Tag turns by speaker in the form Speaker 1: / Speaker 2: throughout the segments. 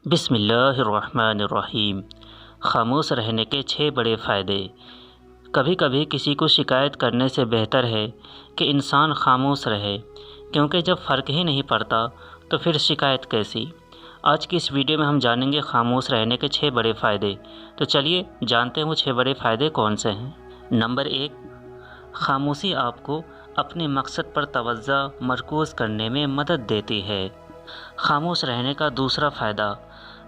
Speaker 1: بسم اللہ الرحمن الرحیم۔ خاموش رہنے کے 6 بڑے فائدے۔ کبھی کبھی کسی کو شکایت کرنے سے بہتر ہے کہ انسان خاموش رہے، کیونکہ جب فرق ہی نہیں پڑتا تو پھر شکایت کیسی۔ آج کی اس ویڈیو میں ہم جانیں گے خاموش رہنے کے 6 بڑے فائدے۔ تو چلیے جانتے ہیں وہ 6 بڑے فائدے کون سے ہیں۔ نمبر 1، خاموشی آپ کو اپنے مقصد پر توجہ مرکوز کرنے میں مدد دیتی ہے۔ خاموش رہنے کا دوسرا فائدہ،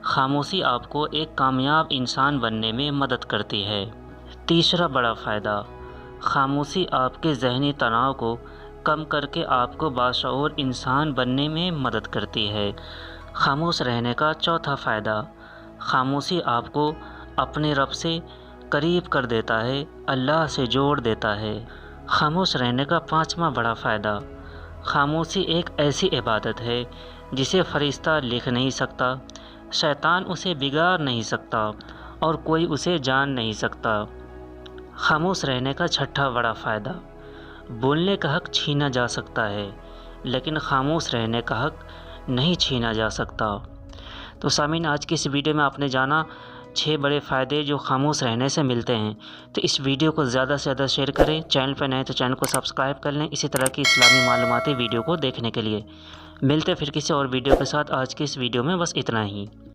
Speaker 1: خاموشی آپ کو ایک کامیاب انسان بننے میں مدد کرتی ہے۔ تیسرا بڑا فائدہ، خاموشی آپ کے ذہنی تناؤ کو کم کر کے آپ کو باشعور انسان بننے میں مدد کرتی ہے۔ خاموش رہنے کا چوتھا فائدہ، خاموشی آپ کو اپنے رب سے قریب کر دیتا ہے، اللہ سے جوڑ دیتا ہے۔ خاموش رہنے کا پانچواں بڑا فائدہ، خاموشی ایک ایسی عبادت ہے جسے فرشتہ لکھ نہیں سکتا، شیطان اسے بگاڑ نہیں سکتا اور کوئی اسے جان نہیں سکتا۔ خاموش رہنے کا چھٹا بڑا فائدہ، بولنے کا حق چھینا جا سکتا ہے لیکن خاموش رہنے کا حق نہیں چھینا جا سکتا۔ تو سامعین، آج کی اس ویڈیو میں آپ نے جانا 6 بڑے فائدے جو خاموش رہنے سے ملتے ہیں۔ تو اس ویڈیو کو زیادہ سے زیادہ شیئر کریں، چینل پہ نئے تو چینل کو سبسکرائب کر لیں اسی طرح کی اسلامی معلوماتی ویڈیو کو دیکھنے کے لیے۔ ملتے پھر کسی اور ویڈیو کے ساتھ، آج کی اس ویڈیو میں بس اتنا ہی۔